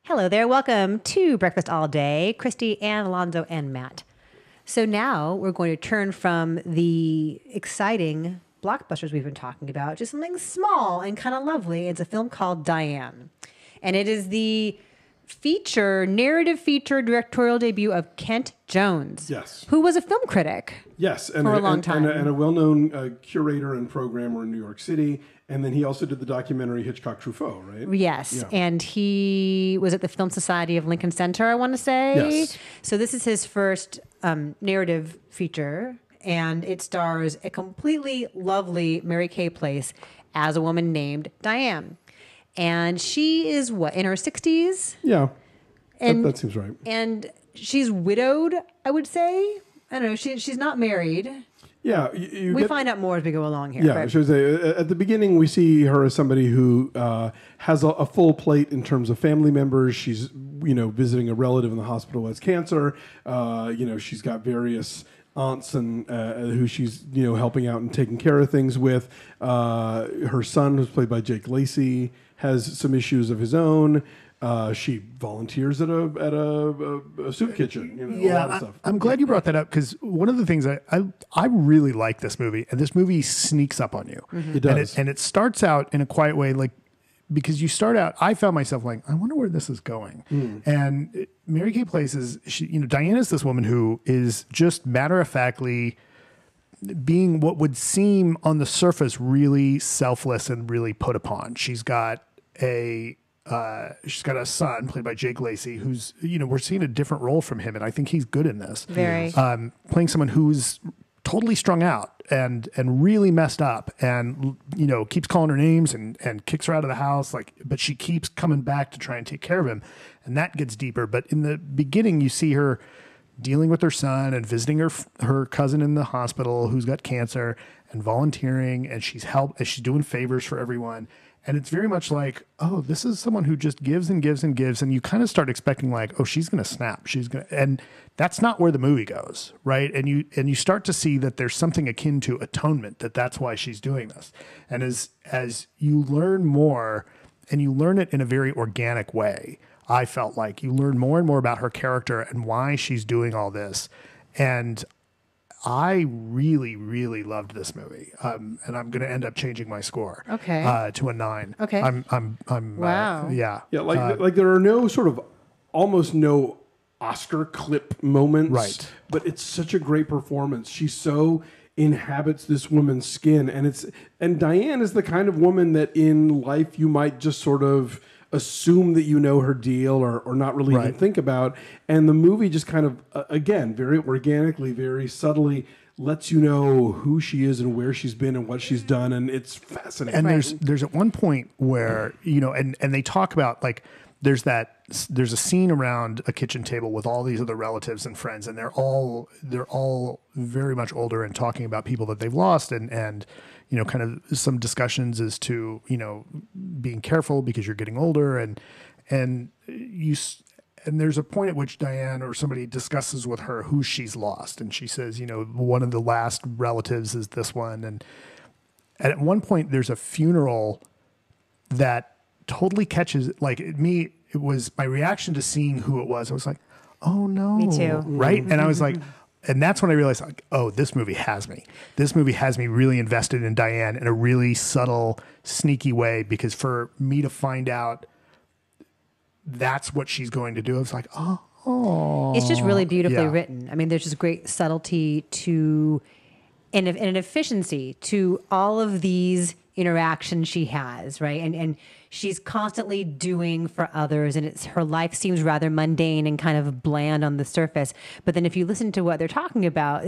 Hello there. Welcome to Breakfast All Day. Christy and Alonso and Matt. So now we're going to turn from the exciting blockbusters we've been talking about to something small and kind of lovely. It's a film called Diane. And it is the narrative feature directorial debut of Kent Jones. Yes. Who was a film critic. Yes. For a long time. And a well-known curator and programmer in New York City. And then he also did the documentary Hitchcock Truffaut, right? Yes. Yeah. And he was at the Film Society of Lincoln Center, I want to say. Yes. So this is his first narrative feature. And it stars a completely lovely Mary Kay Place as a woman named Diane. And she is what, in her 60s? Yeah. And that seems right. And she's widowed, I would say. I don't know. She's not married. Yeah, we find out more as we go along here. Yeah, at the beginning, we see her as somebody who has a full plate in terms of family members. She's, visiting a relative in the hospital who has cancer. She's got various aunts and who she's, helping out and taking care of things with. Her son, who's played by Jake Lacy, has some issues of his own. She volunteers at a soup kitchen. All that stuff. I'm glad you brought that up because one of the things I really like this movie, and this movie sneaks up on you. Mm-hmm. It does, and it starts out in a quiet way, like because you start out. I found myself like, I wonder where this is going. And Mary Kay Place is, Diane is this woman who is just matter of factly being what would seem on the surface really selfless and really put upon. She's got a son played by Jake Lacy, who's, we're seeing a different role from him. And I think he's good in this. Very. Playing someone who's totally strung out and really messed up and, keeps calling her names and kicks her out of the house. But she keeps coming back to try and take care of him. And that gets deeper. But in the beginning, you see her dealing with her son and visiting her cousin in the hospital who's got cancer and volunteering. And she's doing favors for everyone. And it's very much like, oh, this is someone who just gives and gives and gives. And you kind of start expecting like, oh, she's going to snap. And that's not where the movie goes. Right. And you start to see that there's something akin to atonement, that's why she's doing this. And as you learn more and you learn it in a very organic way, I felt like you learn more and more about her character and why she's doing all this. And I really, really loved this movie, and I'm going to end up changing my score. Okay. To a 9. Okay. I'm. Wow. Yeah. Yeah, like there are no sort of almost no Oscar clip moments, right? But it's such a great performance. She so inhabits this woman's skin, and Diane is the kind of woman that in life you might just sort of assume that you know her deal or not really even think about. And the movie just kind of, again, very organically, very subtly lets you know who she is and where she's been and what she's done. And it's fascinating. And there's at one point where, and they talk about like, there's a scene around a kitchen table with all these other relatives and friends, and they're all very much older and talking about people that they've lost and kind of some discussions as to, being careful because you're getting older and there's a point at which Diane or somebody discusses with her who she's lost. And she says, one of the last relatives is this one. And at one point there's a funeral that totally catches, like me, it was my reaction to seeing who it was. I was like, oh no. Me too. Right. And I was like, and that's when I realized, like, oh, this movie has me. This movie has me really invested in Diane in a really subtle, sneaky way, because for me to find out that's what she's going to do, I was like, oh. It's just really beautifully written. I mean, there's just great subtlety and an efficiency to all of these interactions she has, right? And she's constantly doing for others, and her life seems rather mundane and kind of bland on the surface. But then if you listen to what they're talking about,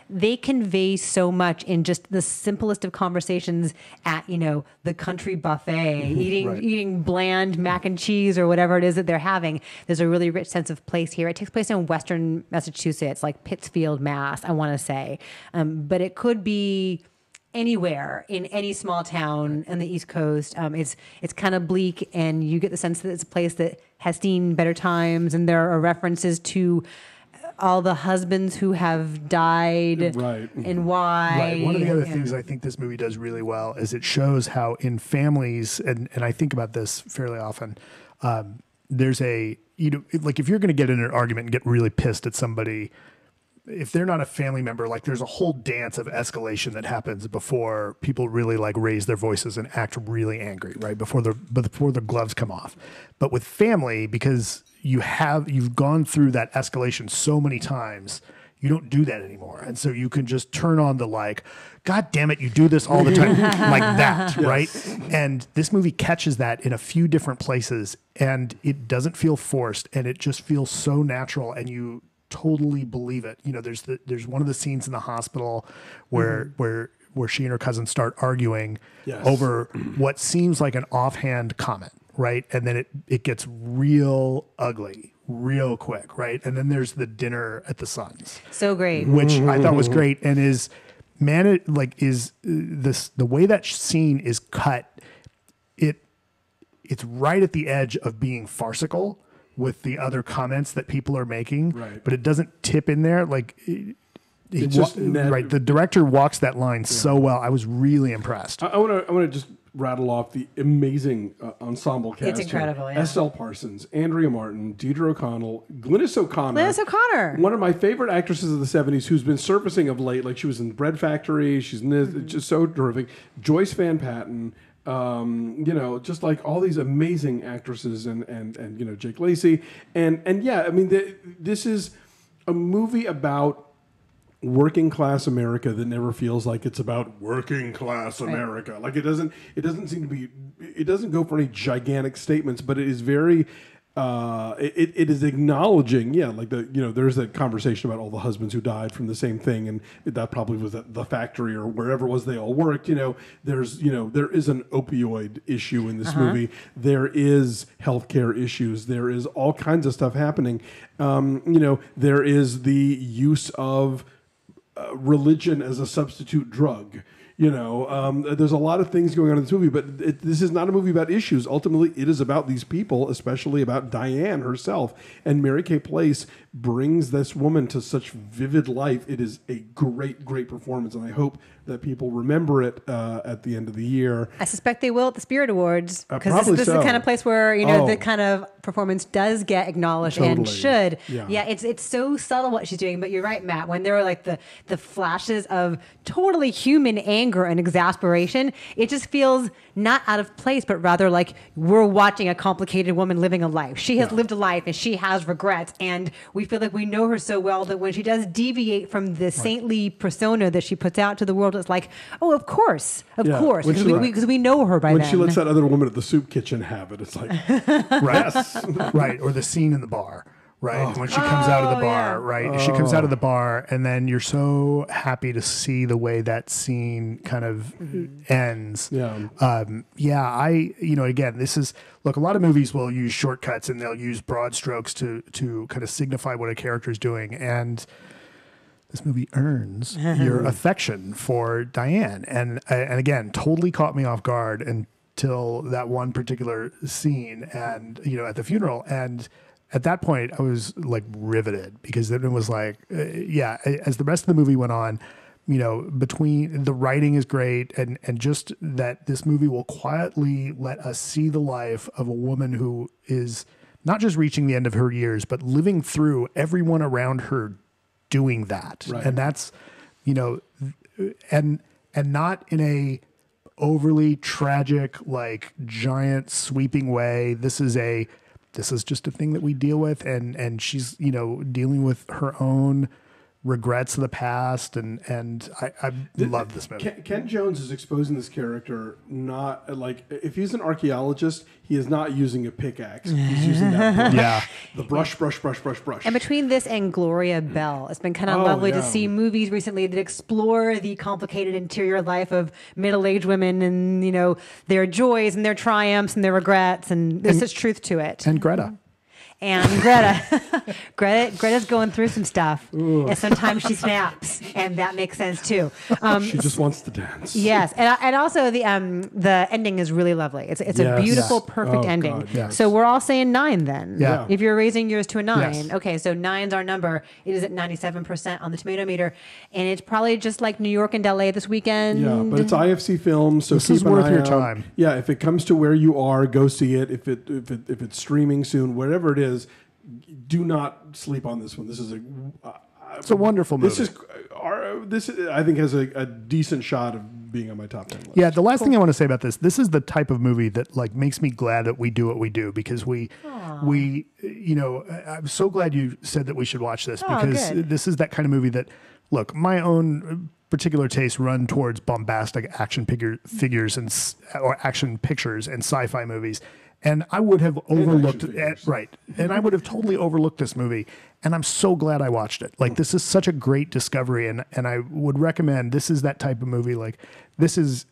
they convey so much in just the simplest of conversations at, the country buffet, eating bland mac and cheese or whatever it is that they're having. There's a really rich sense of place here. It takes place in Western Massachusetts, like Pittsfield, Mass, I want to say. But it could be anywhere in any small town on the East Coast. It's kind of bleak, and you get the sense that it's a place that has seen better times, and there are references to all the husbands who have died and why. Right. One of the other things I think this movie does really well is it shows how in families, and I think about this fairly often, there's a, like if you're going to get in an argument and get really pissed at somebody, if they're not a family member, like there's a whole dance of escalation that happens before people really like raise their voices and act really angry, right? Before the gloves come off. But with family, because you've gone through that escalation so many times, you don't do that anymore. And so you can just turn on the like, God damn it, you do this all the time, like that, right? And this movie catches that in a few different places, and it doesn't feel forced, and it just feels so natural, and you totally believe it. There's one of the scenes in the hospital where she and her cousin start arguing over what seems like an offhand comment, right? And then it gets real ugly real quick, right? And then there's the dinner at the Suns. So great. Which I thought was great, and the way that scene is cut, it's right at the edge of being farcical with the other comments that people are making, right? But it doesn't tip in there. Like, right. The director walks that line so well. I was really impressed. I want to just rattle off the amazing ensemble cast. It's incredible. Yeah. S.L. Parsons, Andrea Martin, Deidre O'Connell, Glynis O'Connor. Glynis O'Connor. One of my favorite actresses of the 70s who's been surfacing of late. Like she was in Bread Factory. She's in this, just so terrific. Joyce Van Patten. Just like all these amazing actresses and Jake Lacy. And yeah, I mean, this is a movie about working class America that never feels like it's about working class America. Right. Like it doesn't seem to be, it doesn't go for any gigantic statements, but it is very, it is acknowledging, there's that conversation about all the husbands who died from the same thing, and that probably was at the factory or wherever it was they all worked. There is an opioid issue in this movie. There is healthcare issues. There is all kinds of stuff happening. There is the use of religion as a substitute drug. There's a lot of things going on in this movie, but this is not a movie about issues. Ultimately, it is about these people, especially about Diane herself. And Mary Kay Place brings this woman to such vivid life. It is a great, great performance, and I hope that people remember it at the end of the year. I suspect they will at the Spirit Awards, because this is the kind of place where the kind of performance does get acknowledged and should. Yeah, it's so subtle what she's doing, but you're right, Matt. When there are like the flashes of totally human anger and exasperation, it just feels not out of place, but rather like we're watching a complicated woman living a life. She has lived a life and she has regrets, and we feel like we know her so well that when she does deviate from the saintly persona that she puts out to the world, it's like, oh, of course, because we know her by then. When she lets that other woman at the soup kitchen have it, it's like, yes. Right, or the scene in the bar. Right. When she comes out of the bar, right? She comes out of the bar, and then you're so happy to see the way that scene kind of ends. Again, this is, look, a lot of movies will use shortcuts and they'll use broad strokes to kind of signify what a character is doing. And this movie earns your affection for Diane. And again, totally caught me off guard until that one particular scene and, at the funeral. And at that point, I was like riveted, because then it was like, as the rest of the movie went on, between the writing is great, and just that this movie will quietly let us see the life of a woman who is not just reaching the end of her years, but living through everyone around her doing that. Right. And that's, and not in a overly tragic, like giant sweeping way. This is just a thing that we deal with, and she's dealing with her own regrets of the past, and I love this movie. Ken Jones is exposing this character, not like, if he's an archaeologist, he is not using a pickaxe. He's using that brush. The brush. And between this and Gloria Bell, it's been kind of lovely to see movies recently that explore the complicated interior life of middle-aged women, and their joys and their triumphs and their regrets, and there's such truth to it. And Greta. And Greta's going through some stuff, and sometimes she snaps, and that makes sense too. She just wants to dance. Yes, and also the ending is really lovely. It's a beautiful, perfect ending. God, yes. So we're all saying 9 then. Yeah. If you're raising yours to a 9, Yes. okay. So 9's our number. It is at 97% on the tomato meter, and it's probably just like New York and LA this weekend. Yeah, but it's IFC Films, so This keep is an worth eye your out. time. Yeah, if it comes to where you are, go see it. If it's streaming soon, whatever it is, do not sleep on this one. This is It's a wonderful movie. This I think has a decent shot of being on my top 10 list. Yeah, the last thing I want to say about this is the type of movie that like makes me glad that we do what we do, because we I'm so glad you said that we should watch this, because good. this is that kind of movie that, look, my own particular tastes run towards bombastic action figures or action pictures and sci-fi movies. And I would have overlooked it, right? And I would have totally overlooked this movie. And I'm so glad I watched it. Like, this is such a great discovery, and I would recommend. This is that type of movie. Like, this is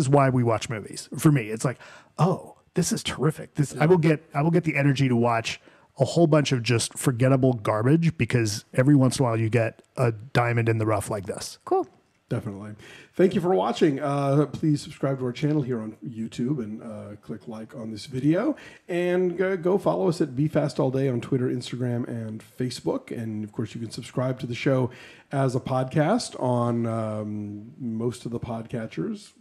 why we watch movies. For me, it's like, oh, this is terrific. I will get the energy to watch a whole bunch of just forgettable garbage, because every once in a while you get a diamond in the rough like this. Cool. Definitely. Thank you for watching. Please subscribe to our channel here on YouTube and click like on this video. And go follow us at BeFastAllDay on Twitter, Instagram, and Facebook. And, of course, you can subscribe to the show as a podcast on most of the podcatchers.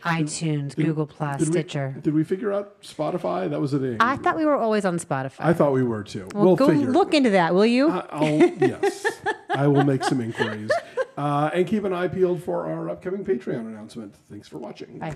iTunes, Google Plus, Stitcher. Did we figure out Spotify? That was it. I thought we were always on Spotify. I thought we were too. Well, go figure. look into that, will you? Yes, I will make some inquiries. And keep an eye peeled for our upcoming Patreon announcement. Thanks for watching. Bye.